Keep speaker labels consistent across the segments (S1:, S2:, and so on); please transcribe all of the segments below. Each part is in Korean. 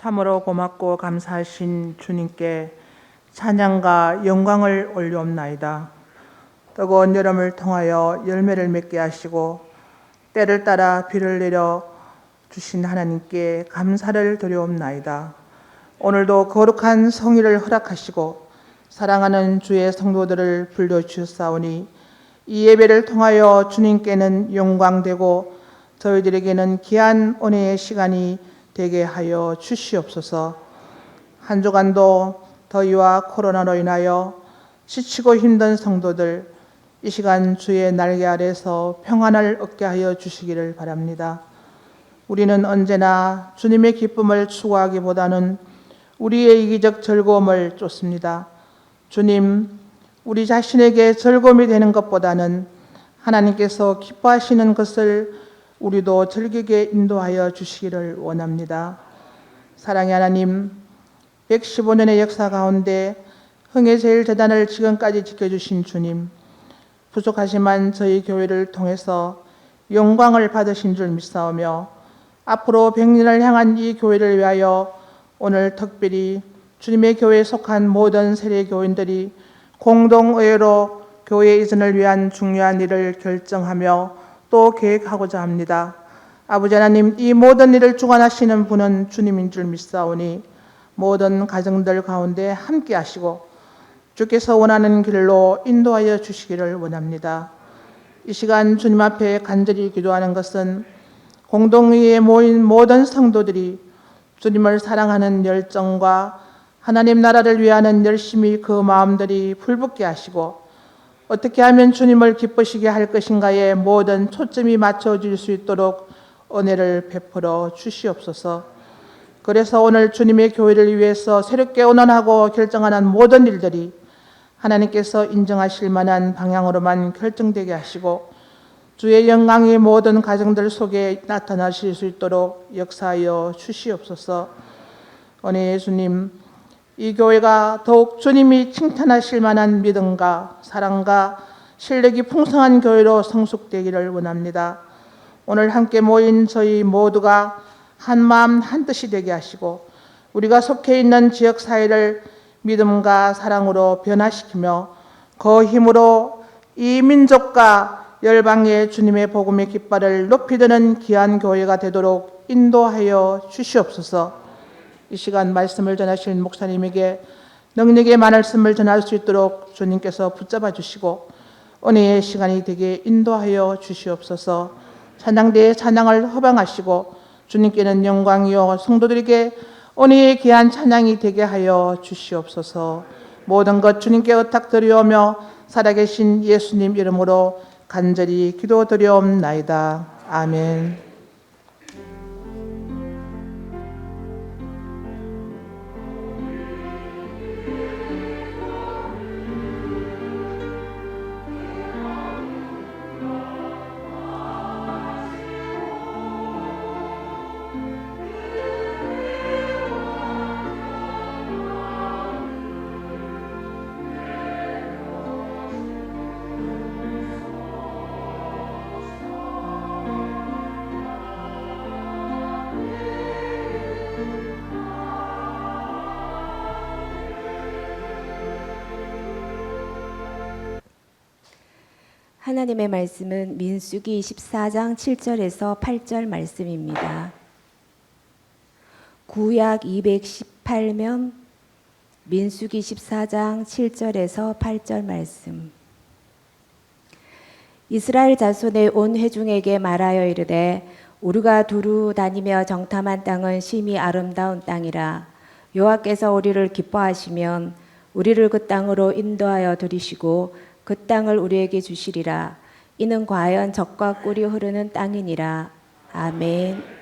S1: 참으로 고맙고 감사하신 주님께 찬양과 영광을 올려옵나이다. 뜨거운 여름을 통하여 열매를 맺게 하시고 때를 따라 비를 내려 주신 하나님께 감사를 드려옵나이다. 오늘도 거룩한 성일을 허락하시고 사랑하는 주의 성도들을 불러주셨사오니 이 예배를 통하여 주님께는 영광되고 저희들에게는 귀한 은혜의 시간이 되게 하여 주시옵소서. 한 주간도 더위와 코로나로 인하여 지치고 힘든 성도들 이 시간 주의 날개 아래서 평안을 얻게 하여 주시기를 바랍니다. 우리는 언제나 주님의 기쁨을 추구하기보다는 우리의 이기적 즐거움을 쫓습니다. 주님, 우리 자신에게 즐거움이 되는 것보다는 하나님께서 기뻐하시는 것을 우리도 즐기게 인도하여 주시기를 원합니다. 사랑의 하나님, 115년의 역사 가운데 흥해제일재단을 지금까지 지켜주신 주님, 부족하지만 저희 교회를 통해서 영광을 받으신 줄 믿사오며 앞으로 100년을 향한 이 교회를 위하여 오늘 특별히 주님의 교회에 속한 모든 세례 교인들이 공동의회로 교회 이전을 위한 중요한 일을 결정하며 또 계획하고자 합니다. 아버지 하나님, 이 모든 일을 주관하시는 분은 주님인 줄 믿사오니 모든 가정들 가운데 함께 하시고 주께서 원하는 길로 인도하여 주시기를 원합니다. 이 시간 주님 앞에 간절히 기도하는 것은 공동의회에 모인 모든 성도들이 주님을 사랑하는 열정과 하나님 나라를 위하는 열심히 그 마음들이 불붙게 하시고 어떻게 하면 주님을 기쁘시게 할 것인가에 모든 초점이 맞춰질 수 있도록 은혜를 베풀어 주시옵소서. 그래서 오늘 주님의 교회를 위해서 새롭게 언언하고 결정하는 모든 일들이 하나님께서 인정하실 만한 방향으로만 결정되게 하시고 주의 영광이 모든 가정들 속에 나타나실 수 있도록 역사하여 주시옵소서. 은혜의 주님, 이 교회가 더욱 주님이 칭찬하실 만한 믿음과 사랑과 실력이 풍성한 교회로 성숙되기를 원합니다. 오늘 함께 모인 저희 모두가 한 마음 한 뜻이 되게 하시고 우리가 속해 있는 지역사회를 믿음과 사랑으로 변화시키며 그 힘으로 이 민족과 열방의 주님의 복음의 깃발을 높이 드는 귀한 교회가 되도록 인도하여 주시옵소서. 이 시간 말씀을 전하실 목사님에게 능력의 말씀을 전할 수 있도록 주님께서 붙잡아 주시고 은혜의 시간이 되게 인도하여 주시옵소서. 찬양대의 찬양을 허방하시고 주님께는 영광이요 성도들에게 은혜의 귀한 찬양이 되게 하여 주시옵소서. 모든 것 주님께 의탁드리오며 살아계신 예수님 이름으로 간절히 기도드리옵나이다. 아멘.
S2: 하나님의 말씀은 민수기 14장 7절에서 8절 말씀입니다. 구약 218면 민수기 14장 7절에서 8절 말씀. 이스라엘 자손의 온 회중에게 말하여 이르되 우리가 두루 다니며 정탐한 땅은 심히 아름다운 땅이라. 여호와께서 우리를 기뻐하시면 우리를 그 땅으로 인도하여 들이시고 그 땅을 우리에게 주시리라. 이는 과연 젖과 꿀이 흐르는 땅이니라. 아멘.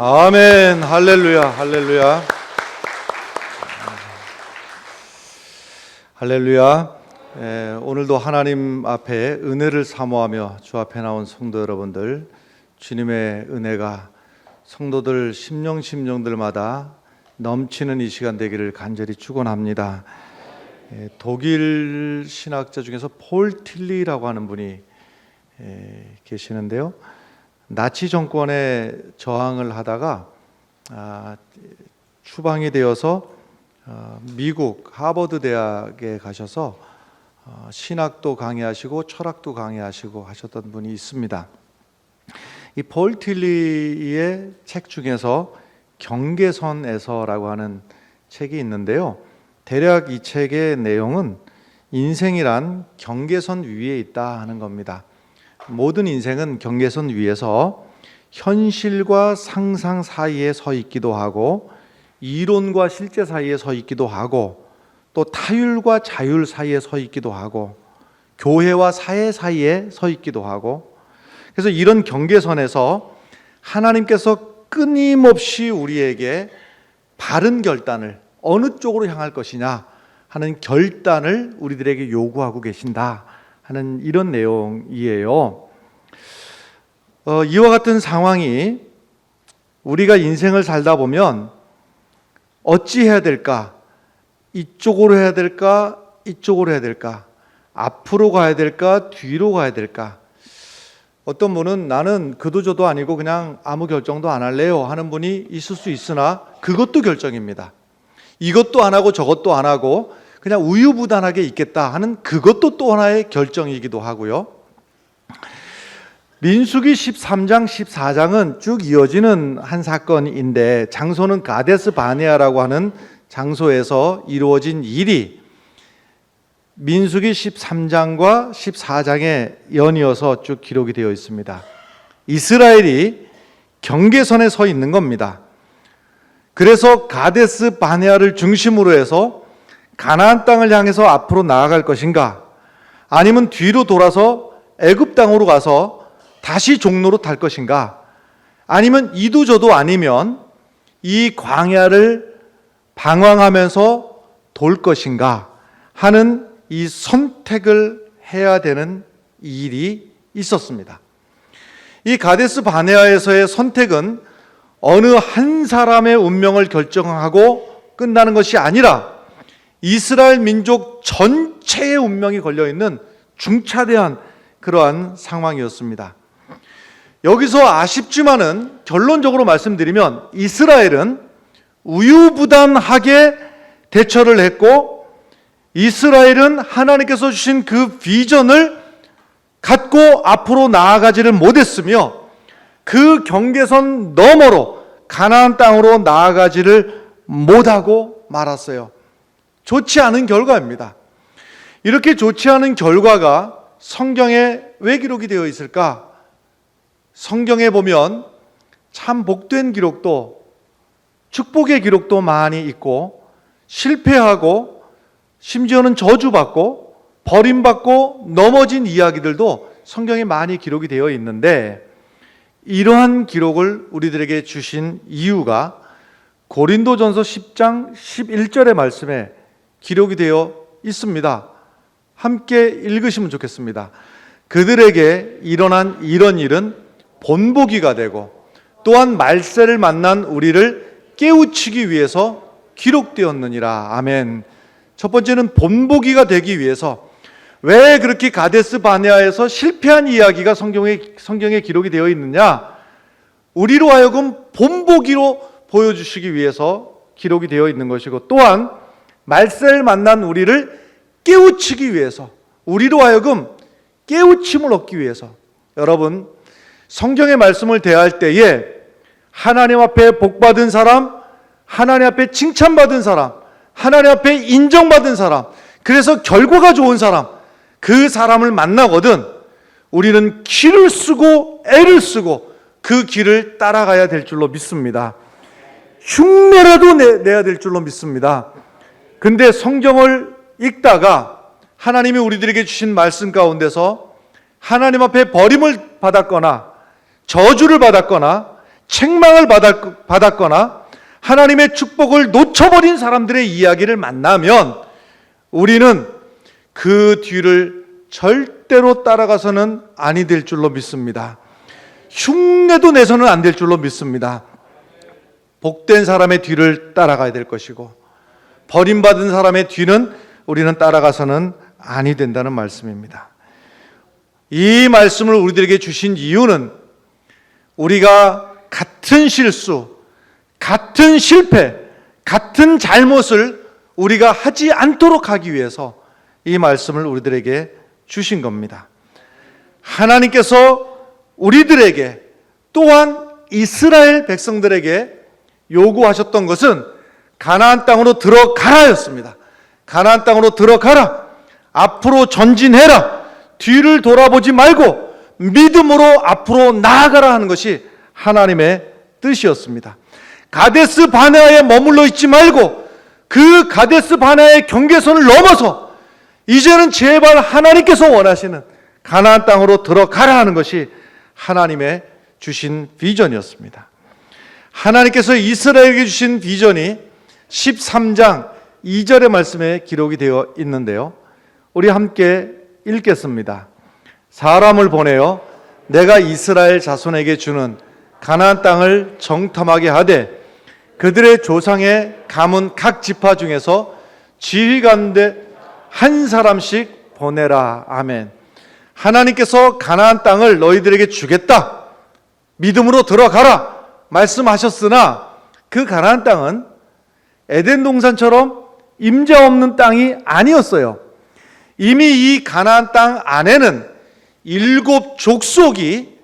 S3: 아멘. 할렐루야. 할렐루야. 할렐루야. 오늘도 하나님 앞에 은혜를 사모하며 주 앞에 나온 성도 여러분들, 주님의 은혜가 성도들 심령들마다 넘치는 이 시간 되기를 간절히 축원합니다. 독일 신학자 중에서 폴 틸리라고 하는 분이 계시는데요. 나치 정권에 저항을 하다가 추방이 되어서 미국 하버드 대학에 가셔서 신학도 강의하시고 철학도 강의하시고 하셨던 분이 있습니다. 이 폴 틸리의 책 중에서 경계선에서라고 하는 책이 있는데요. 대략 이 책의 내용은 인생이란 경계선 위에 있다 하는 겁니다. 모든 인생은 경계선 위에서 현실과 상상 사이에 서 있기도 하고, 이론과 실제 사이에 서 있기도 하고, 또 타율과 자율 사이에 서 있기도 하고, 교회와 사회 사이에 서 있기도 하고, 그래서 이런 경계선에서 하나님께서 끊임없이 우리에게 바른 결단을, 어느 쪽으로 향할 것이냐 하는 결단을 우리들에게 요구하고 계신다 하는 이런 내용이에요. 이와 같은 상황이 우리가 인생을 살다 보면 어찌 해야 될까? 이쪽으로 해야 될까? 이쪽으로 해야 될까? 앞으로 가야 될까? 뒤로 가야 될까? 어떤 분은 나는 그도저도 아니고 그냥 아무 결정도 안 할래요 하는 분이 있을 수 있으나, 그것도 결정입니다. 이것도 안 하고 저것도 안 하고 그냥 우유부단하게 있겠다 하는 그것도 또 하나의 결정이기도 하고요. 민수기 13장 14장은 쭉 이어지는 한 사건인데, 장소는 가데스 바네아라고 하는 장소에서 이루어진 일이 민수기 13장과 14장에 연이어서 쭉 기록이 되어 있습니다. 이스라엘이 경계선에 서 있는 겁니다. 그래서 가데스 바네아를 중심으로 해서 가나안 땅을 향해서 앞으로 나아갈 것인가, 아니면 뒤로 돌아서 애굽 땅으로 가서 다시 종로로 탈 것인가, 아니면 이도저도 아니면 이 광야를 방황하면서 돌 것인가 하는 이 선택을 해야 되는 일이 있었습니다. 이 가데스 바네아에서의 선택은 어느 한 사람의 운명을 결정하고 끝나는 것이 아니라 이스라엘 민족 전체의 운명이 걸려있는 중차대한 그러한 상황이었습니다. 여기서 아쉽지만은 결론적으로 말씀드리면 이스라엘은 우유부단하게 대처를 했고, 이스라엘은 하나님께서 주신 그 비전을 갖고 앞으로 나아가지를 못했으며, 그 경계선 너머로 가나안 땅으로 나아가지를 못하고 말았어요. 좋지 않은 결과입니다. 이렇게 좋지 않은 결과가 성경에 왜 기록이 되어 있을까? 성경에 보면 참 복된 기록도, 축복의 기록도 많이 있고, 실패하고 심지어는 저주받고 버림받고 넘어진 이야기들도 성경에 많이 기록이 되어 있는데, 이러한 기록을 우리들에게 주신 이유가 고린도전서 10장 11절의 말씀에 기록이 되어 있습니다. 함께 읽으시면 좋겠습니다. 그들에게 일어난 이런 일은 본보기가 되고, 또한 말세를 만난 우리를 깨우치기 위해서 기록되었느니라. 아멘. 첫 번째는 본보기가 되기 위해서. 왜 그렇게 가데스 바네아에서 실패한 이야기가 성경에 기록이 되어 있느냐? 우리로 하여금 본보기로 보여주시기 위해서 기록이 되어 있는 것이고, 또한 말세를 만난 우리를 깨우치기 위해서, 우리로 하여금 깨우침을 얻기 위해서. 여러분, 성경의 말씀을 대할 때에 하나님 앞에 복받은 사람, 하나님 앞에 칭찬받은 사람, 하나님 앞에 인정받은 사람, 그래서 결과가 좋은 사람, 그 사람을 만나거든 우리는 키를 쓰고 애를 쓰고 그 길을 따라가야 될 줄로 믿습니다. 흉내라도 내야 될 줄로 믿습니다. 근데 성경을 읽다가 하나님이 우리들에게 주신 말씀 가운데서 하나님 앞에 버림을 받았거나 저주를 받았거나 책망을 받았거나 하나님의 축복을 놓쳐버린 사람들의 이야기를 만나면 우리는 그 뒤를 절대로 따라가서는 아니 될 줄로 믿습니다. 흉내도 내서는 안 될 줄로 믿습니다. 복된 사람의 뒤를 따라가야 될 것이고 버림받은 사람의 뒤는 우리는 따라가서는 아니 된다는 말씀입니다. 이 말씀을 우리들에게 주신 이유는 우리가 같은 실수, 같은 실패, 같은 잘못을 우리가 하지 않도록 하기 위해서 이 말씀을 우리들에게 주신 겁니다. 하나님께서 우리들에게 또한 이스라엘 백성들에게 요구하셨던 것은 가나안 땅으로 들어가라였습니다. 가나안 땅으로 들어가라. 앞으로 전진해라. 뒤를 돌아보지 말고 믿음으로 앞으로 나아가라 하는 것이 하나님의 뜻이었습니다. 가데스 바네아에 머물러 있지 말고 그 가데스 바네아의 경계선을 넘어서 이제는 제발 하나님께서 원하시는 가나안 땅으로 들어가라 하는 것이 하나님의 주신 비전이었습니다. 하나님께서 이스라엘에게 주신 비전이 13장 2절의 말씀에 기록이 되어 있는데요. 우리 함께 읽겠습니다. 사람을 보내어 내가 이스라엘 자손에게 주는 가나안 땅을 정탐하게 하되 그들의 조상의 가문 각 지파 중에서 지휘관대 한 사람씩 보내라. 아멘. 하나님께서 가나안 땅을 너희들에게 주겠다. 믿음으로 들어가라. 말씀하셨으나 그 가나안 땅은 에덴 동산처럼 임자 없는 땅이 아니었어요. 이미 이 가나안 땅 안에는 7 족속이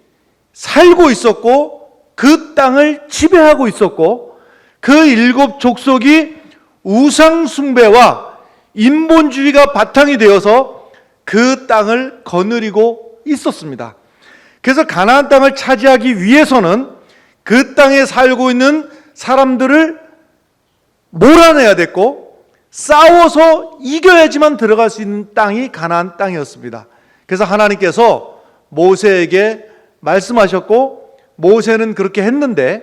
S3: 살고 있었고 그 땅을 지배하고 있었고 그 7 족속이 우상 숭배와 인본주의가 바탕이 되어서 그 땅을 거느리고 있었습니다. 그래서 가나안 땅을 차지하기 위해서는 그 땅에 살고 있는 사람들을 몰아내야 됐고 싸워서 이겨야지만 들어갈 수 있는 땅이 가나안 땅이었습니다. 그래서 하나님께서 모세에게 말씀하셨고 모세는 그렇게 했는데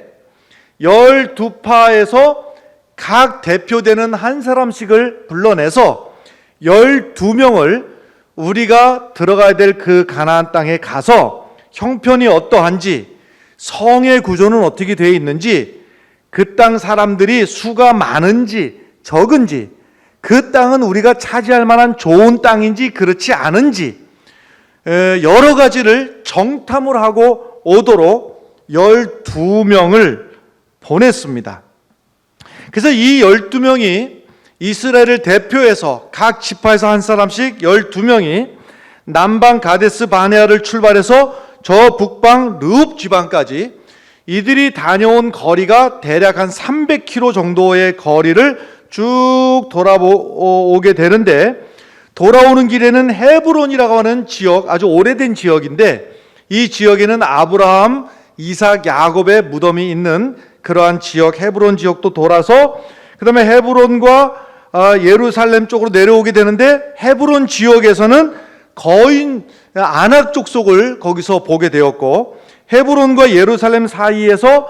S3: 12파에서 각 대표되는 한 사람씩을 불러내서 12명을 우리가 들어가야 될 그 가나안 땅에 가서 형편이 어떠한지 성의 구조는 어떻게 되어 있는지 그 땅 사람들이 수가 많은지 적은지 그 땅은 우리가 차지할 만한 좋은 땅인지 그렇지 않은지 여러 가지를 정탐을 하고 오도록 12명을 보냈습니다. 그래서 이 12명이 이스라엘을 대표해서 각 지파에서 한 사람씩 12명이 남방 가데스 바네아를 출발해서 저 북방 르웁 지방까지 이들이 다녀온 거리가 대략 한 300km 정도의 거리를 쭉 돌아오게 되는데 돌아오는 길에는 헤브론이라고 하는 지역, 아주 오래된 지역인데 이 지역에는 아브라함, 이삭, 야곱의 무덤이 있는 그러한 지역, 헤브론 지역도 돌아서 그 다음에 헤브론과 예루살렘 쪽으로 내려오게 되는데 헤브론 지역에서는 거인 아낙 족속을 거기서 보게 되었고 헤브론과 예루살렘 사이에서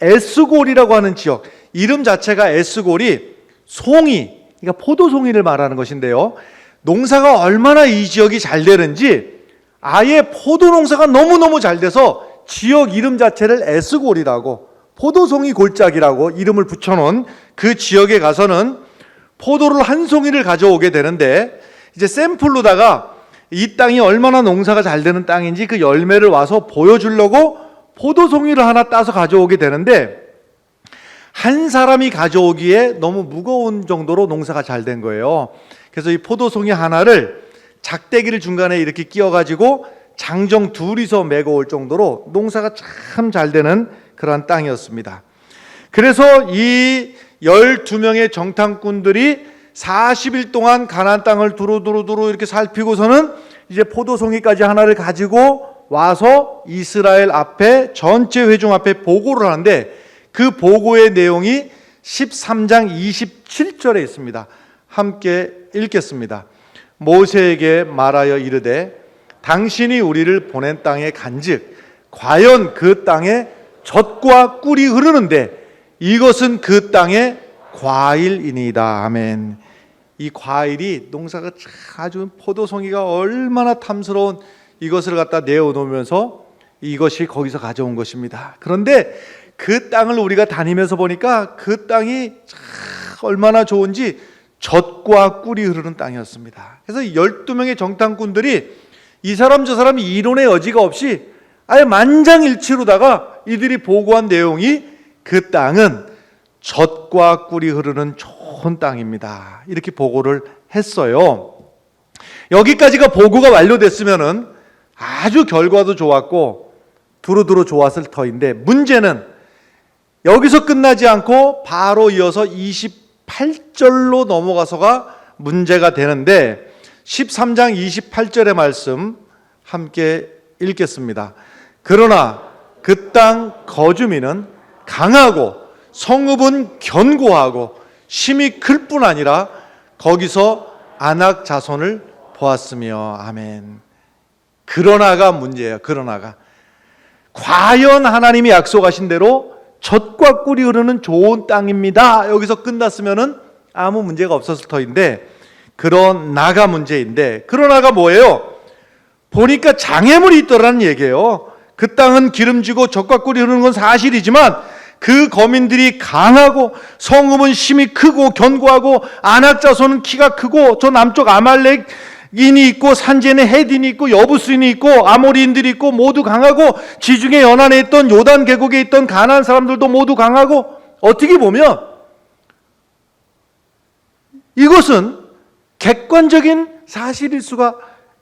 S3: 에스골이라고 하는 지역, 이름 자체가 에스골이 송이, 그러니까 포도송이를 말하는 것인데요. 농사가 얼마나 이 지역이 잘 되는지 아예 포도 농사가 너무너무 잘 돼서 지역 이름 자체를 에스골이라고 포도송이 골짜기라고 이름을 붙여놓은 그 지역에 가서는 포도를 한 송이를 가져오게 되는데 이제 샘플로다가 이 땅이 얼마나 농사가 잘 되는 땅인지 그 열매를 와서 보여주려고 포도송이를 하나 따서 가져오게 되는데 한 사람이 가져오기에 너무 무거운 정도로 농사가 잘 된 거예요. 그래서 이 포도송이 하나를 작대기를 중간에 이렇게 끼워가지고 장정 둘이서 메고 올 정도로 농사가 참 잘 되는 그러한 땅이었습니다. 그래서 이 12명의 정탐꾼들이 40일 동안 가나안 땅을 두루두루 이렇게 살피고서는 이제 포도송이까지 하나를 가지고 와서 이스라엘 앞에 전체 회중 앞에 보고를 하는데 그 보고의 내용이 13장 27절에 있습니다. 함께 읽겠습니다. 모세에게 말하여 이르되 당신이 우리를 보낸 땅에 간즉 과연 그 땅에 젖과 꿀이 흐르는데 이것은 그 땅의 과일이니이다. 아멘. 이 과일이 농사가 아주 포도송이가 얼마나 탐스러운 이것을 갖다 내어놓으면서 이것이 거기서 가져온 것입니다. 그런데 그 땅을 우리가 다니면서 보니까 그 땅이 얼마나 좋은지 젖과 꿀이 흐르는 땅이었습니다. 그래서 12명의 정탐꾼들이 이 사람 저 사람 이론의 여지가 없이 아예 만장일치로다가 이들이 보고한 내용이 그 땅은 젖과 꿀이 흐르는 좋은 땅입니다. 이렇게 보고를 했어요. 여기까지가 보고가 완료됐으면은 아주 결과도 좋았고 두루두루 좋았을 터인데 문제는 여기서 끝나지 않고 바로 이어서 28절로 넘어가서가 문제가 되는데 13장 28절의 말씀 함께 읽겠습니다. 그러나 그 땅 거주민은 강하고 성읍은 견고하고 심이 클 뿐 아니라 거기서 아낙 자손을 보았으며. 아멘. 그러나가 문제예요. 그러나가 과연 하나님이 약속하신 대로 젖과 꿀이 흐르는 좋은 땅입니다. 여기서 끝났으면은 아무 문제가 없었을 터인데 그러나가 문제인데 그러나가 뭐예요? 보니까 장애물이 있더라는 얘기예요. 그 땅은 기름지고 젖과 꿀이 흐르는 건 사실이지만 그 거민들이 강하고 성읍은 심이 크고 견고하고 아낙 자손은 키가 크고 저 남쪽 아말렉인이 있고 산지에는 헤딘이 있고 여부스인이 있고 아모리인들이 있고 모두 강하고 지중해 연안에 있던 요단 계곡에 있던 가나안 사람들도 모두 강하고 어떻게 보면 이것은 객관적인 사실일 수가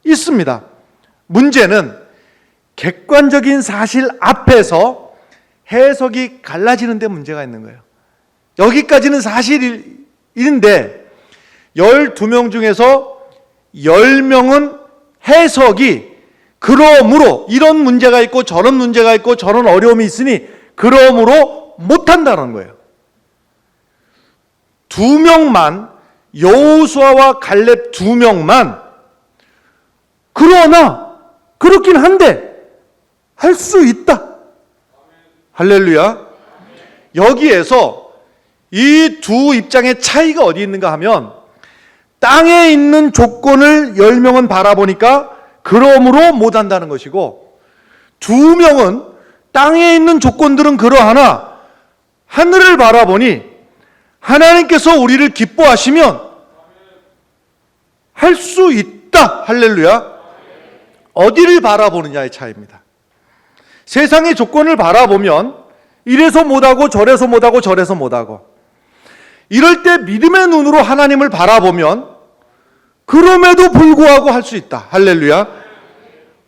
S3: 있습니다. 문제는 객관적인 사실 앞에서 해석이 갈라지는 데 문제가 있는 거예요. 여기까지는 사실인데 12명 중에서 10명은 해석이 그러므로 이런 문제가 있고 저런 문제가 있고 저런 어려움이 있으니 그러므로 못한다는 거예요. 2명만 여호수아와 갈렙 2명만 그러나 그렇긴 한데 할 수 있다. 할렐루야. 여기에서 이 두 입장의 차이가 어디 있는가 하면 땅에 있는 조건을 10명은 바라보니까 그러므로 못한다는 것이고 2명은 땅에 있는 조건들은 그러하나 하늘을 바라보니 하나님께서 우리를 기뻐하시면 할 수 있다. 할렐루야. 어디를 바라보느냐의 차이입니다. 세상의 조건을 바라보면 이래서 못하고 저래서 못하고 저래서 못하고 이럴 때 믿음의 눈으로 하나님을 바라보면 그럼에도 불구하고 할 수 있다. 할렐루야.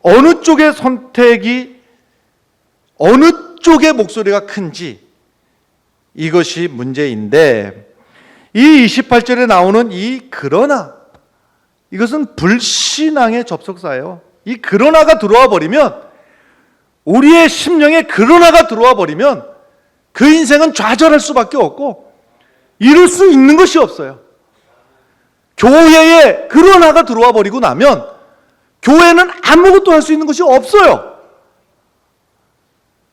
S3: 어느 쪽의 선택이 어느 쪽의 목소리가 큰지 이것이 문제인데 이 28절에 나오는 이 그러나 이것은 불신앙의 접속사예요. 이 그러나가 들어와 버리면 우리의 심령에 그러나가 들어와 버리면 그 인생은 좌절할 수밖에 없고 이룰 수 있는 것이 없어요. 교회에 그러나가 들어와 버리고 나면 교회는 아무것도 할 수 있는 것이 없어요.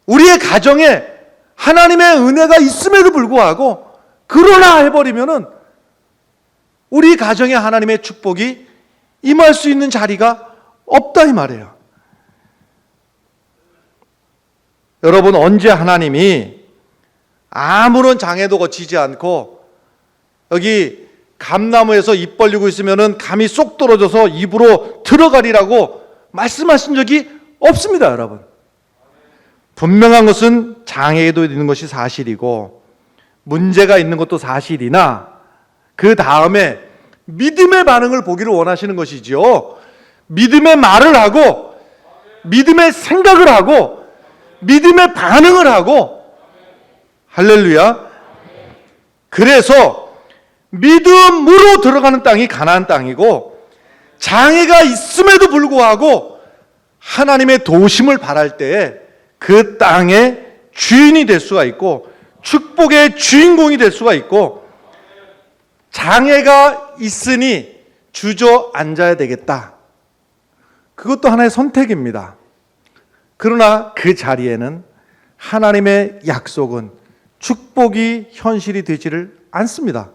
S3: 우리의 가정에 하나님의 은혜가 있음에도 불구하고 그러나 해버리면은 우리 가정에 하나님의 축복이 임할 수 있는 자리가 없다 이 말이에요. 여러분 언제 하나님이 아무런 장애도 거치지 않고 여기 감나무에서 입 벌리고 있으면은 감이 쏙 떨어져서 입으로 들어가리라고 말씀하신 적이 없습니다, 여러분. 분명한 것은 장애도 있는 것이 사실이고 문제가 있는 것도 사실이나 그 다음에 믿음의 반응을 보기를 원하시는 것이지요. 믿음의 말을 하고 믿음의 생각을 하고 믿음의 반응을 하고 할렐루야. 그래서 믿음으로 들어가는 땅이 가나안 땅이고 장애가 있음에도 불구하고 하나님의 도심을 바랄 때에 그 땅의 주인이 될 수가 있고 축복의 주인공이 될 수가 있고 장애가 있으니 주저앉아야 되겠다. 그것도 하나의 선택입니다. 그러나 그 자리에는 하나님의 약속은 축복이 현실이 되지를 않습니다.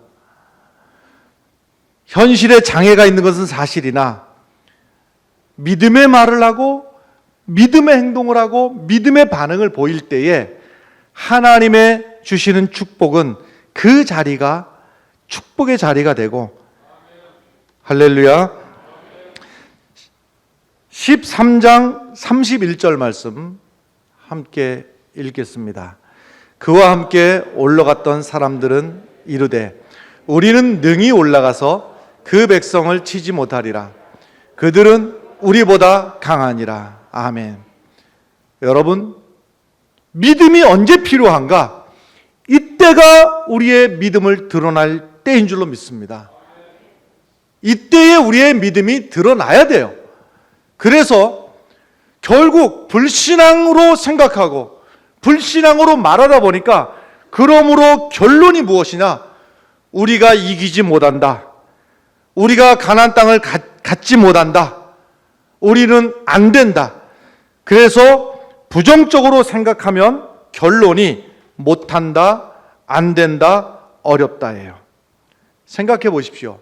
S3: 현실에 장애가 있는 것은 사실이나 믿음의 말을 하고 믿음의 행동을 하고 믿음의 반응을 보일 때에 하나님의 주시는 축복은 그 자리가 축복의 자리가 되고, 할렐루야. 13장 31절 말씀 함께 읽겠습니다. 그와 함께 올라갔던 사람들은 이르되 우리는 능히 올라가서 그 백성을 치지 못하리라. 그들은 우리보다 강하니라. 아멘. 여러분, 믿음이 언제 필요한가? 이때가 우리의 믿음을 드러날 때인 줄로 믿습니다. 이때에 우리의 믿음이 드러나야 돼요. 그래서 결국 불신앙으로 생각하고 불신앙으로 말하다 보니까 그러므로 결론이 무엇이냐? 우리가 이기지 못한다. 우리가 가나안 땅을 갖지 못한다. 우리는 안 된다. 그래서 부정적으로 생각하면 결론이 못한다, 안 된다, 어렵다예요. 생각해 보십시오.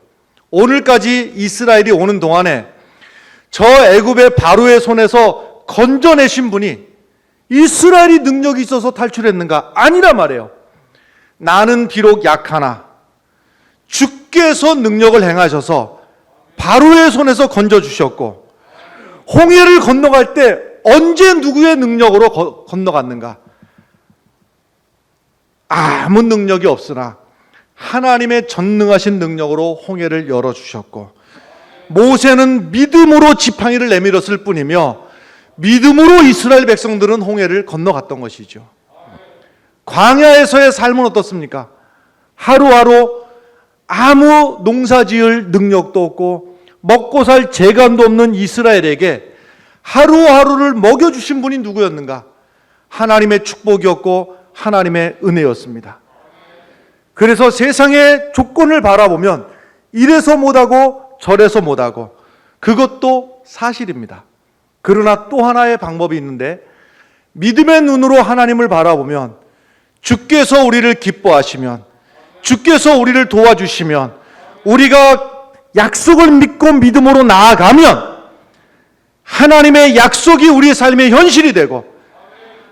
S3: 오늘까지 이스라엘이 오는 동안에 저 애굽의 바로의 손에서 건져내신 분이 이스라엘이 능력이 있어서 탈출했는가? 아니란 말이에요. 나는 비록 약하나 주께서 능력을 행하셔서 바로의 손에서 건져주셨고, 홍해를 건너갈 때 언제 누구의 능력으로 건너갔는가? 아무 능력이 없으나 하나님의 전능하신 능력으로 홍해를 열어주셨고, 모세는 믿음으로 지팡이를 내밀었을 뿐이며 믿음으로 이스라엘 백성들은 홍해를 건너갔던 것이죠. 광야에서의 삶은 어떻습니까? 하루하루 아무 농사지을 능력도 없고 먹고 살 재간도 없는 이스라엘에게 하루하루를 먹여주신 분이 누구였는가? 하나님의 축복이었고 하나님의 은혜였습니다. 그래서 세상의 조건을 바라보면 이래서 못하고 저래서 못하고, 그것도 사실입니다. 그러나 또 하나의 방법이 있는데, 믿음의 눈으로 하나님을 바라보면 주께서 우리를 기뻐하시면, 주께서 우리를 도와주시면, 우리가 약속을 믿고 믿음으로 나아가면 하나님의 약속이 우리 삶의 현실이 되고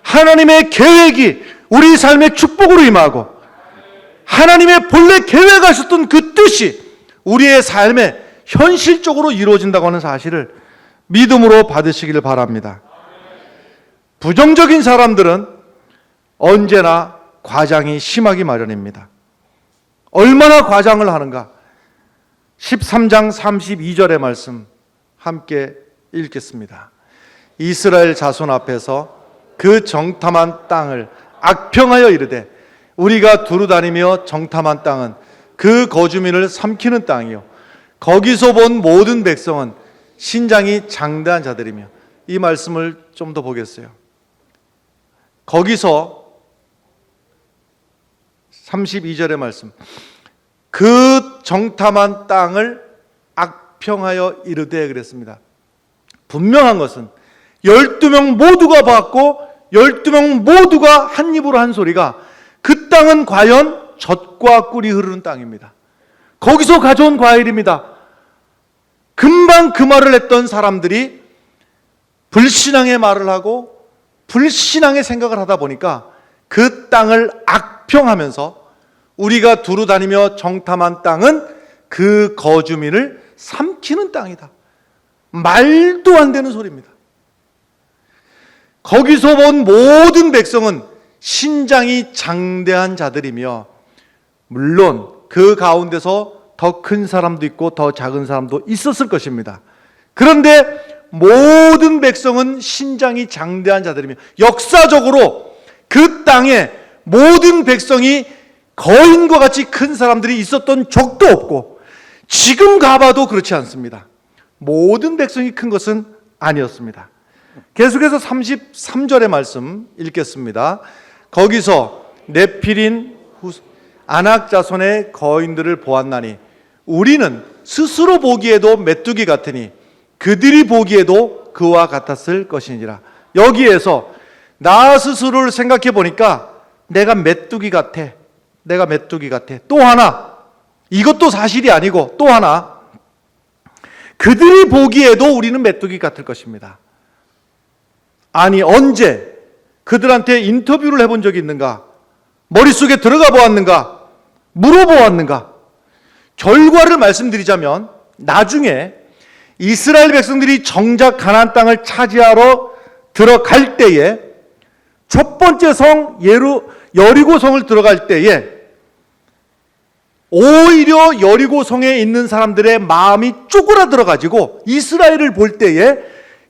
S3: 하나님의 계획이 우리 삶의 축복으로 임하고 하나님의 본래 계획하셨던 그 뜻이 우리의 삶에 현실적으로 이루어진다고 하는 사실을 믿음으로 받으시기를 바랍니다. 부정적인 사람들은 언제나 과장이 심하기 마련입니다. 얼마나 과장을 하는가? 13장 32절의 말씀 함께 읽겠습니다. 이스라엘 자손 앞에서 그 정탐한 땅을 악평하여 이르되 우리가 두루 다니며 정탐한 땅은 그 거주민을 삼키는 땅이요 거기서 본 모든 백성은 신장이 장대한 자들이며. 이 말씀을 좀 더 보겠어요. 거기서 32절의 말씀, 그 정탐한 땅을 악평하여 이르되 그랬습니다. 분명한 것은 12명 모두가 봤고 12명 모두가 한 입으로 한 소리가 그 땅은 과연 젖과 꿀이 흐르는 땅입니다. 거기서 가져온 과일입니다. 금방 그 말을 했던 사람들이 불신앙의 말을 하고 불신앙의 생각을 하다 보니까 그 땅을 악평하면서 우리가 두루 다니며 정탐한 땅은 그 거주민을 삼키는 땅이다. 말도 안 되는 소리입니다. 거기서 본 모든 백성은 신장이 장대한 자들이며, 물론 그 가운데서 더 큰 사람도 있고 더 작은 사람도 있었을 것입니다. 그런데 모든 백성은 신장이 장대한 자들이며, 역사적으로 그 땅에 모든 백성이 거인과 같이 큰 사람들이 있었던 적도 없고 지금 가봐도 그렇지 않습니다. 모든 백성이 큰 것은 아니었습니다. 계속해서 33절의 말씀 읽겠습니다. 거기서 네필인 아낙 자손의 거인들을 보았나니 우리는 스스로 보기에도 메뚜기 같으니 그들이 보기에도 그와 같았을 것이니라. 여기에서 나 스스로를 생각해 보니까 내가 메뚜기 같아. 내가 메뚜기 같아. 또 하나, 이것도 사실이 아니고 또 하나, 그들이 보기에도 우리는 메뚜기 같을 것입니다. 아니, 언제 그들한테 인터뷰를 해본 적이 있는가? 머릿속에 들어가 보았는가? 물어보았는가? 결과를 말씀드리자면 나중에 이스라엘 백성들이 정작 가나안 땅을 차지하러 들어갈 때에 첫 번째 성 여리고성을 들어갈 때에 오히려 여리고성에 있는 사람들의 마음이 쪼그라들어 가지고 이스라엘을 볼 때에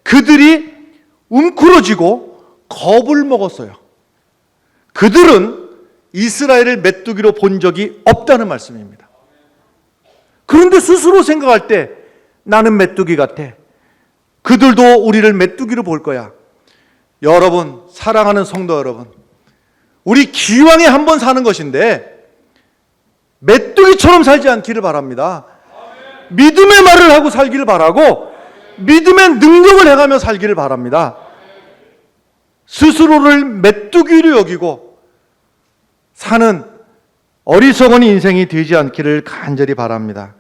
S3: 그들이 웅크러지고 겁을 먹었어요. 그들은 이스라엘을 메뚜기로 본 적이 없다는 말씀입니다. 그런데 스스로 생각할 때 나는 메뚜기 같아. 그들도 우리를 메뚜기로 볼 거야. 여러분, 사랑하는 성도 여러분, 우리 기왕에 한 번 사는 것인데 메뚜기처럼 살지 않기를 바랍니다. 믿음의 말을 하고 살기를 바라고 믿음의 능력을 해가며 살기를 바랍니다. 스스로를 메뚜기로 여기고 사는 어리석은 인생이 되지 않기를 간절히 바랍니다.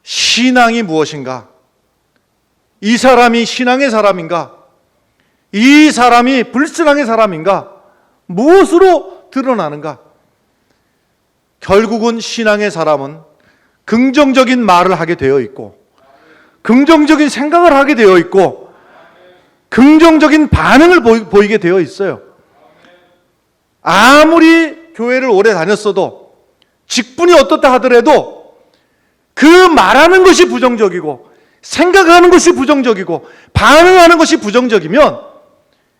S3: 신앙이 무엇인가? 이 사람이 신앙의 사람인가? 이 사람이 불신앙의 사람인가? 무엇으로 드러나는가? 결국은 신앙의 사람은 긍정적인 말을 하게 되어 있고 긍정적인 생각을 하게 되어 있고 긍정적인 반응을 보이게 되어 있어요. 아무리 교회를 오래 다녔어도 직분이 어떻다 하더라도 그 말하는 것이 부정적이고 생각하는 것이 부정적이고 반응하는 것이 부정적이면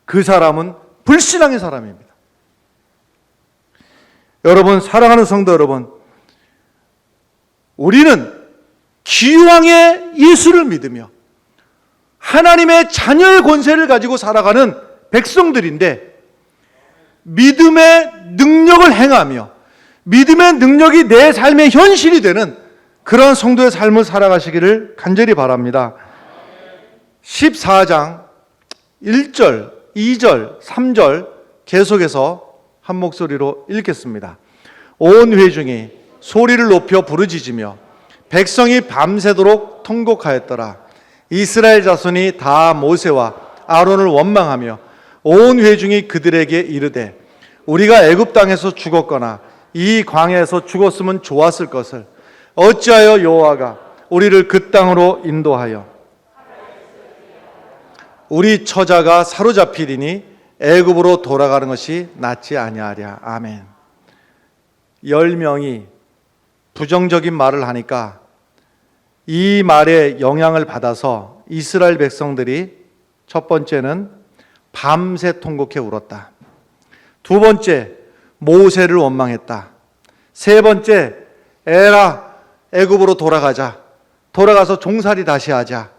S3: 그 사람은 불신앙의 사람입니다. 여러분, 사랑하는 성도 여러분, 우리는 기왕에 예수를 믿으며 하나님의 자녀의 권세를 가지고 살아가는 백성들인데 믿음의 능력을 행하며 믿음의 능력이 내 삶의 현실이 되는 그런 성도의 삶을 살아가시기를 간절히 바랍니다. 14장 1절, 2절, 3절 계속해서 한 목소리로 읽겠습니다. 온 회중이 소리를 높여 부르짖으며 백성이 밤새도록 통곡하였더라. 이스라엘 자손이 다 모세와 아론을 원망하며 온 회중이 그들에게 이르되 우리가 애굽 땅에서 죽었거나 이 광야에서 죽었으면 좋았을 것을 어찌하여 여호와가 우리를 그 땅으로 인도하여 우리 처자가 사로잡히리니 애굽으로 돌아가는 것이 낫지 아니하랴. 아멘. 10명이 부정적인 말을 하니까 이 말에 영향을 받아서 이스라엘 백성들이 첫 번째는 밤새 통곡해 울었다. 두 번째, 모세를 원망했다. 세 번째, 에라, 애굽으로 돌아가자. 돌아가서 종살이 다시 하자.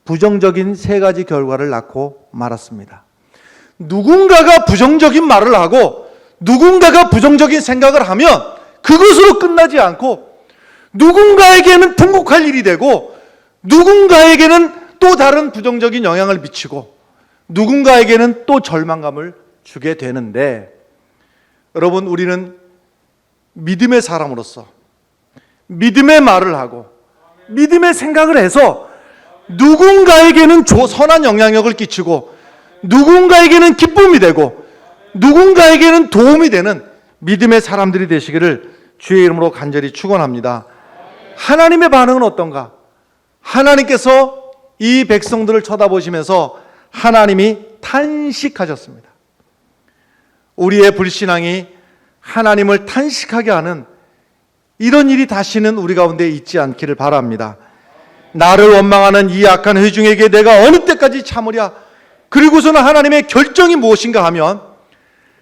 S3: 부정적인 세 가지 결과를 낳고 말았습니다. 누군가가 부정적인 말을 하고 누군가가 부정적인 생각을 하면 그것으로 끝나지 않고 누군가에게는 통곡할 일이 되고 누군가에게는 또 다른 부정적인 영향을 미치고 누군가에게는 또 절망감을 주게 되는데, 여러분, 우리는 믿음의 사람으로서 믿음의 말을 하고 믿음의 생각을 해서 누군가에게는 선한 영향력을 끼치고 누군가에게는 기쁨이 되고 누군가에게는 도움이 되는 믿음의 사람들이 되시기를 주의 이름으로 간절히 축원합니다. 하나님의 반응은 어떤가? 하나님께서 이 백성들을 쳐다보시면서 하나님이 탄식하셨습니다. 우리의 불신앙이 하나님을 탄식하게 하는 이런 일이 다시는 우리 가운데 있지 않기를 바랍니다. 나를 원망하는 이 악한 회중에게 내가 어느 때까지 참으랴? 그리고서는 하나님의 결정이 무엇인가 하면,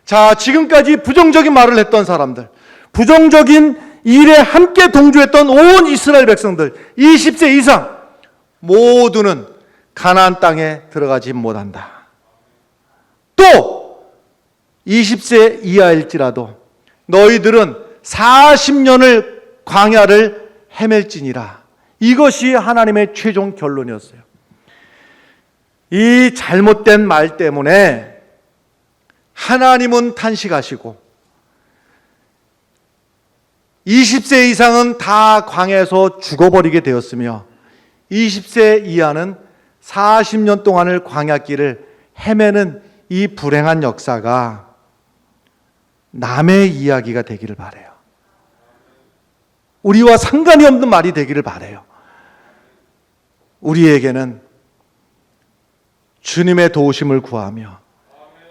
S3: 자, 지금까지 부정적인 말을 했던 사람들, 부정적인 일에 함께 동조했던 온 이스라엘 백성들 20세 이상 모두는 가나안 땅에 들어가지 못한다. 또 20세 이하일지라도 너희들은 40년을 광야를 헤맬지니라. 이것이 하나님의 최종 결론이었어요. 이 잘못된 말 때문에 하나님은 탄식하시고 20세 이상은 다 광야에서 죽어버리게 되었으며 20세 이하는 40년 동안을 광야길을 헤매는 이 불행한 역사가 남의 이야기가 되기를 바라요. 우리와 상관이 없는 말이 되기를 바라요. 우리에게는 주님의 도우심을 구하며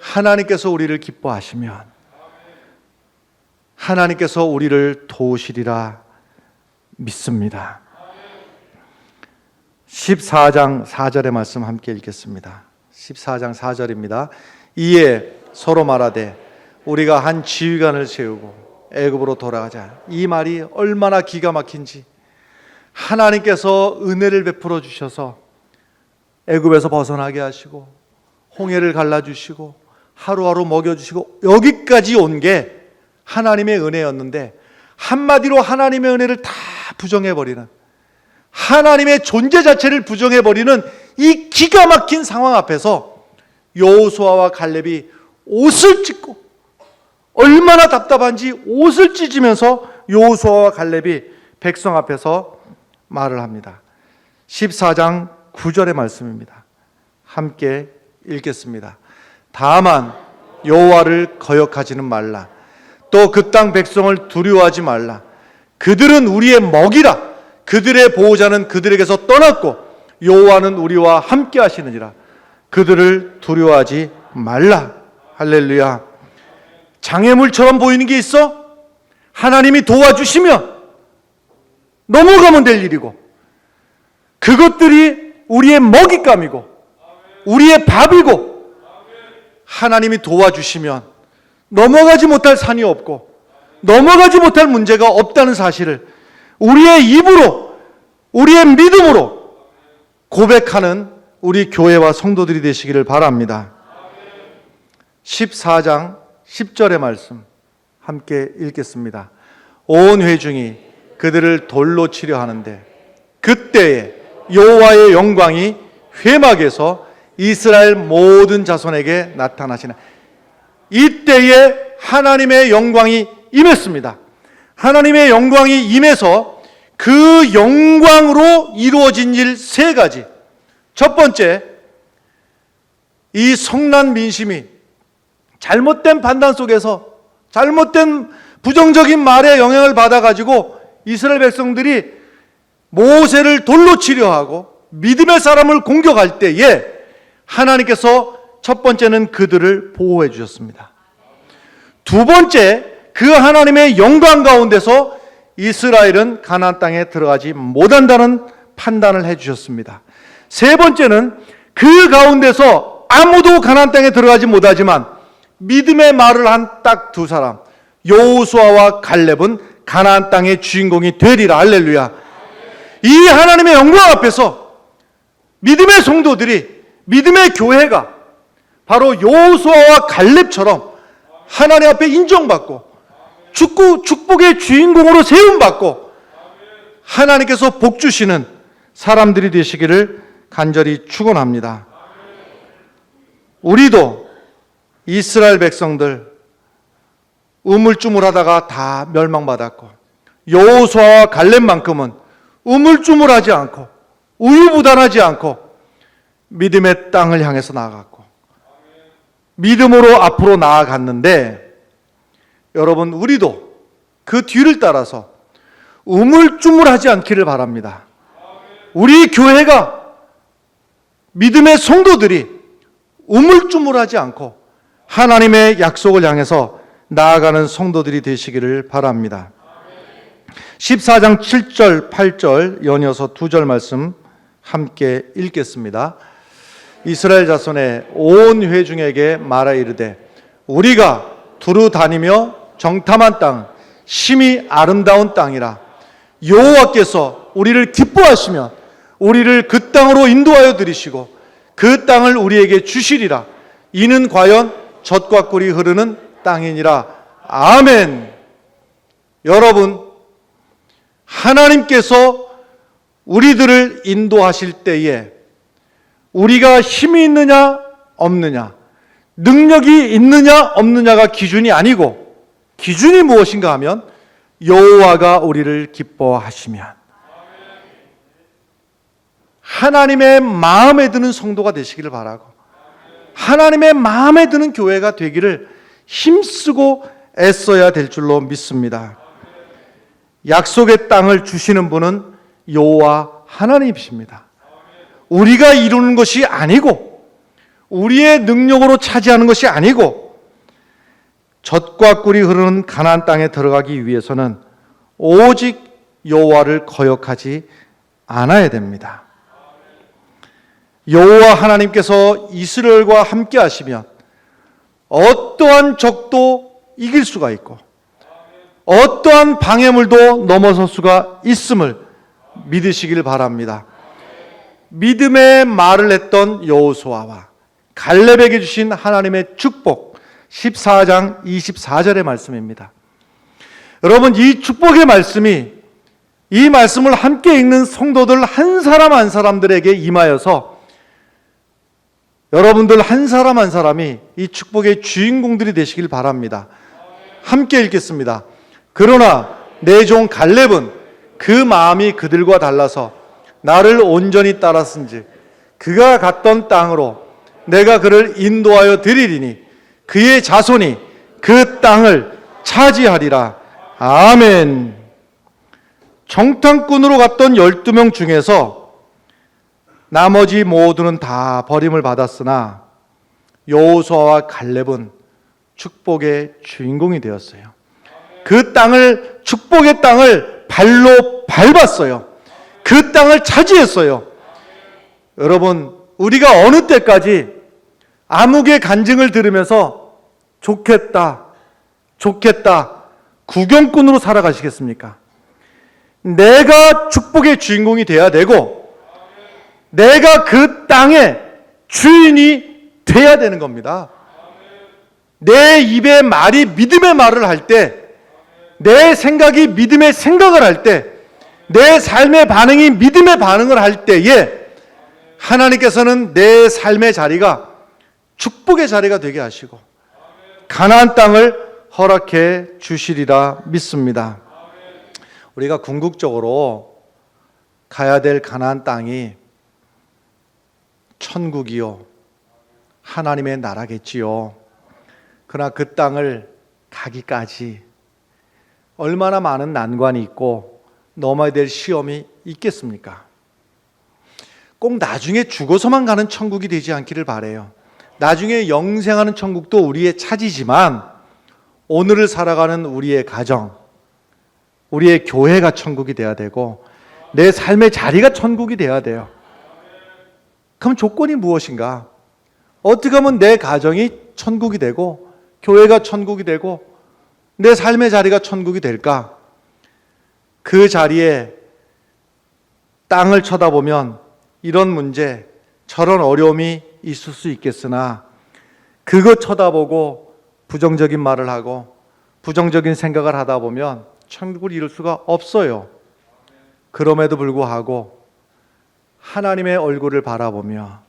S3: 하나님께서 우리를 기뻐하시면 하나님께서 우리를 도우시리라 믿습니다. 14장 4절의 말씀 함께 읽겠습니다. 14장 4절입니다. 이에 서로 말하되 우리가 한 지휘관을 세우고 애굽으로 돌아가자. 이 말이 얼마나 기가 막힌지, 하나님께서 은혜를 베풀어 주셔서 애굽에서 벗어나게 하시고 홍해를 갈라주시고 하루하루 먹여주시고 여기까지 온 게 하나님의 은혜였는데, 한마디로 하나님의 은혜를 다 부정해버리는, 하나님의 존재 자체를 부정해버리는 이 기가 막힌 상황 앞에서 여호수아와 갈렙이 옷을 찢고, 얼마나 답답한지 옷을 찢으면서 여호수아와 갈렙이 백성 앞에서 말을 합니다. 14장 9절의 말씀입니다. 함께 읽겠습니다. 다만 여호와를 거역하지는 말라. 또 그 땅 백성을 두려워하지 말라. 그들은 우리의 먹이라. 그들의 보호자는 그들에게서 떠났고 여호와는 우리와 함께 하시느니라. 그들을 두려워하지 말라. 할렐루야. 장애물처럼 보이는 게 있어? 하나님이 도와주시면 넘어가면 될 일이고, 그것들이 우리의 먹잇감이고 우리의 밥이고, 하나님이 도와주시면 넘어가지 못할 산이 없고 넘어가지 못할 문제가 없다는 사실을 우리의 입으로, 우리의 믿음으로 고백하는 우리 교회와 성도들이 되시기를 바랍니다. 14장 10절의 말씀 함께 읽겠습니다. 온 회중이 그들을 돌로 치려 하는데 그때에 여호와의 영광이 회막에서 이스라엘 모든 자손에게 나타나시나. 이때에 하나님의 영광이 임했습니다. 하나님의 영광이 임해서 그 영광으로 이루어진 일 세 가지. 첫 번째, 이 성난 민심이 잘못된 판단 속에서 잘못된 부정적인 말에 영향을 받아가지고 이스라엘 백성들이 모세를 돌로 치려 하고 믿음의 사람을 공격할 때에 하나님께서 첫 번째는 그들을 보호해 주셨습니다. 두 번째, 그 하나님의 영광 가운데서 이스라엘은 가나안 땅에 들어가지 못한다는 판단을 해 주셨습니다. 세 번째는 그 가운데서 아무도 가나안 땅에 들어가지 못하지만 믿음의 말을 한 딱 두 사람, 여호수아와 갈렙은 가나안 땅의 주인공이 되리라. 할렐루야. 이 하나님의 영광 앞에서 믿음의 성도들이, 믿음의 교회가 바로 여호수아와 갈렙처럼 하나님 앞에 인정받고 축복의 주인공으로 세움받고 하나님께서 복 주시는 사람들이 되시기를 간절히 축원합니다. 우리도 이스라엘 백성들 우물쭈물하다가 다 멸망받았고, 여호수아와 갈렙만큼은 우물쭈물하지 않고 우유부단하지 않고 믿음의 땅을 향해서 나아갔고 믿음으로 앞으로 나아갔는데, 여러분 우리도 그 뒤를 따라서 우물쭈물하지 않기를 바랍니다. 우리 교회가, 믿음의 성도들이 우물쭈물하지 않고 하나님의 약속을 향해서 나아가는 성도들이 되시기를 바랍니다. 14장 7절 8절 연이어서 두 절 말씀 함께 읽겠습니다. 이스라엘 자손의 온 회중에게 말하 이르되 우리가 두루 다니며 정탐한 땅 심히 아름다운 땅이라. 여호와께서 우리를 기뻐하시면 우리를 그 땅으로 인도하여 들이시고 그 땅을 우리에게 주시리라. 이는 과연 젖과 꿀이 흐르는 땅이니라. 아멘. 여러분, 하나님께서 우리들을 인도하실 때에 우리가 힘이 있느냐 없느냐, 능력이 있느냐 없느냐가 기준이 아니고, 기준이 무엇인가 하면 여호와가 우리를 기뻐하시면, 하나님의 마음에 드는 성도가 되시기를 바라고, 하나님의 마음에 드는 교회가 되기를 힘쓰고 애써야 될 줄로 믿습니다. 약속의 땅을 주시는 분은 여호와 하나님이십니다. 우리가 이루는 것이 아니고, 우리의 능력으로 차지하는 것이 아니고, 젖과 꿀이 흐르는 가나안 땅에 들어가기 위해서는 오직 여호와를 거역하지 않아야 됩니다. 여호와 하나님께서 이스라엘과 함께 하시면 어떠한 적도 이길 수가 있고, 어떠한 방해물도 넘어설 수가 있음을 믿으시길 바랍니다. 믿음의 말을 했던 여호수아와 갈렙에게 주신 하나님의 축복, 14장 24절의 말씀입니다. 여러분, 이 축복의 말씀이, 이 말씀을 함께 읽는 성도들 한 사람 한 사람들에게 임하여서 여러분들 한 사람 한 사람이 이 축복의 주인공들이 되시길 바랍니다. 함께 읽겠습니다. 그러나 내 종 갈렙은 그 마음이 그들과 달라서 나를 온전히 따랐은즉 그가 갔던 땅으로 내가 그를 인도하여 드리리니 그의 자손이 그 땅을 차지하리라. 아멘. 정탐꾼으로 갔던 12명 중에서 나머지 모두는 다 버림을 받았으나 여호수아와 갈렙은 축복의 주인공이 되었어요. 그 땅을, 축복의 땅을 발로 밟았어요. 그 땅을 차지했어요. 여러분, 우리가 어느 때까지 암흑의 간증을 들으면서 좋겠다, 좋겠다, 구경꾼으로 살아가시겠습니까? 내가 축복의 주인공이 돼야 되고, 내가 그 땅의 주인이 돼야 되는 겁니다. 내 입의 말이 믿음의 말을 할 때, 내 생각이 믿음의 생각을 할 때, 내 삶의 반응이 믿음의 반응을 할 때에 하나님께서는 내 삶의 자리가 축복의 자리가 되게 하시고 가나안 땅을 허락해 주시리라 믿습니다. 우리가 궁극적으로 가야 될 가나안 땅이 천국이요, 하나님의 나라겠지요. 그러나 그 땅을 가기까지 얼마나 많은 난관이 있고 넘어야 될 시험이 있겠습니까? 꼭 나중에 죽어서만 가는 천국이 되지 않기를 바라요. 나중에 영생하는 천국도 우리의 차지지만 오늘을 살아가는 우리의 가정, 우리의 교회가 천국이 돼야 되고 내 삶의 자리가 천국이 돼야 돼요. 그럼 조건이 무엇인가? 어떻게 하면 내 가정이 천국이 되고 교회가 천국이 되고 내 삶의 자리가 천국이 될까? 그 자리에 땅을 쳐다보면 이런 문제, 저런 어려움이 있을 수 있겠으나 그거 쳐다보고 부정적인 말을 하고 부정적인 생각을 하다 보면 천국을 이룰 수가 없어요. 그럼에도 불구하고 하나님의 얼굴을 바라보며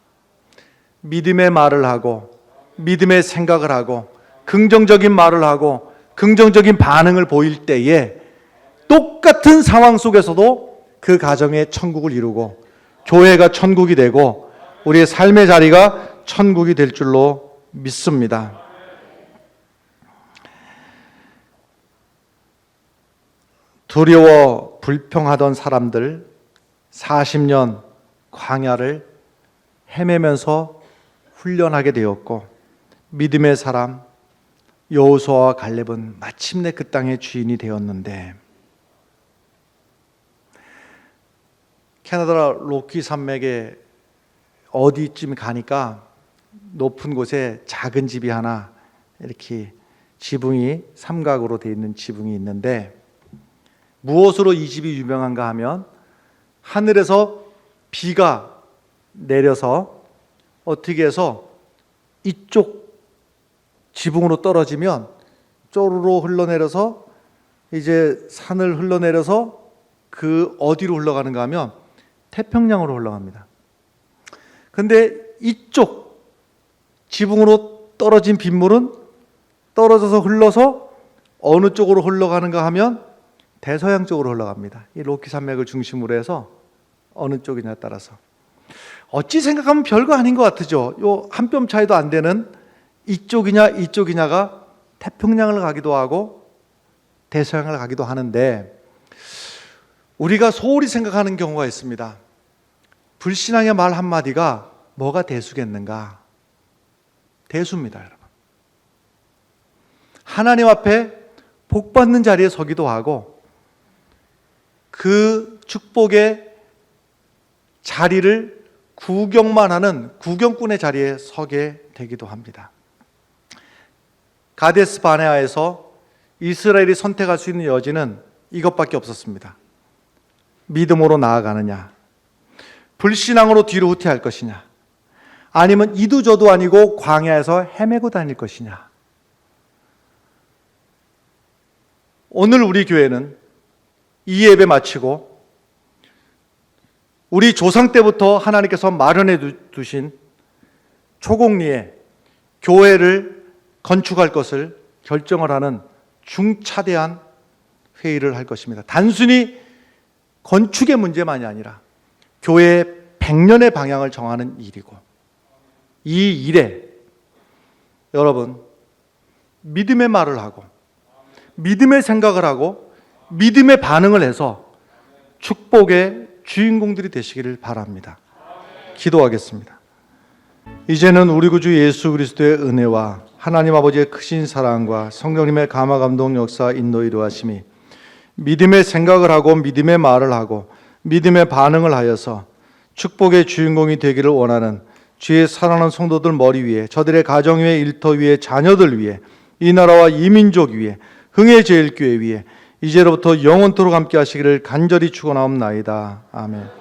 S3: 믿음의 말을 하고 믿음의 생각을 하고 긍정적인 말을 하고 긍정적인 반응을 보일 때에 똑같은 상황 속에서도 그 가정의 천국을 이루고 교회가 천국이 되고 우리의 삶의 자리가 천국이 될 줄로 믿습니다. 두려워 불평하던 사람들 40년 광야를 헤매면서 훈련하게 되었고 믿음의 사람 여호수아와 갈렙은 마침내 그 땅의 주인이 되었는데 캐나다 로키 산맥에 어디쯤 가니까 높은 곳에 작은 집이 하나 이렇게 지붕이 삼각으로 되어 있는 지붕이 있는데 무엇으로 이 집이 유명한가 하면 하늘에서 비가 내려서 어떻게 해서 이쪽 지붕으로 떨어지면 쪼르르 흘러내려서 이제 산을 흘러내려서 그 어디로 흘러가는가 하면 태평양으로 흘러갑니다. 근데 이쪽 지붕으로 떨어진 빗물은 떨어져서 흘러서 어느 쪽으로 흘러가는가 하면 대서양 쪽으로 흘러갑니다. 이 로키 산맥을 중심으로 해서 어느 쪽이냐에 따라서. 어찌 생각하면 별거 아닌 것 같으죠. 요 한 뼘 차이도 안 되는 이쪽이냐 이쪽이냐가 태평양을 가기도 하고 대서양을 가기도 하는데, 우리가 소홀히 생각하는 경우가 있습니다. 불신앙의 말 한마디가 뭐가 대수겠는가? 대수입니다, 여러분. 하나님 앞에 복 받는 자리에 서기도 하고 그 축복의 자리를 구경만 하는 구경꾼의 자리에 서게 되기도 합니다. 가데스 바네아에서 이스라엘이 선택할 수 있는 여지는 이것밖에 없었습니다. 믿음으로 나아가느냐, 불신앙으로 뒤로 후퇴할 것이냐, 아니면 이도저도 아니고 광야에서 헤매고 다닐 것이냐. 오늘 우리 교회는 이 예배 마치고 우리 조상 때부터 하나님께서 마련해 두신 초곡리에 교회를 건축할 것을 결정을 하는 중차대한 회의를 할 것입니다. 단순히 건축의 문제만이 아니라 교회의 100년의 방향을 정하는 일이고, 이 일에 여러분 믿음의 말을 하고 믿음의 생각을 하고 믿음의 반응을 해서 축복의 주인공들이 되시기를 바랍니다. 기도하겠습니다. 이제는 우리 구주 예수 그리스도의 은혜와 하나님 아버지의 크신 사랑과 성령님의 감화 감동 역사 인도 이루하심이 믿음의 생각을 하고 믿음의 말을 하고 믿음의 반응을 하여서 축복의 주인공이 되기를 원하는 주의 사랑하는 성도들 머리 위에, 저들의 가정 위에, 일터 위에, 자녀들 위에, 이 나라와 이 민족 위에, 흥의 제일교회 위에 이제로부터 영원토록 함께 하시기를 간절히 축원하옵나이다. 아멘.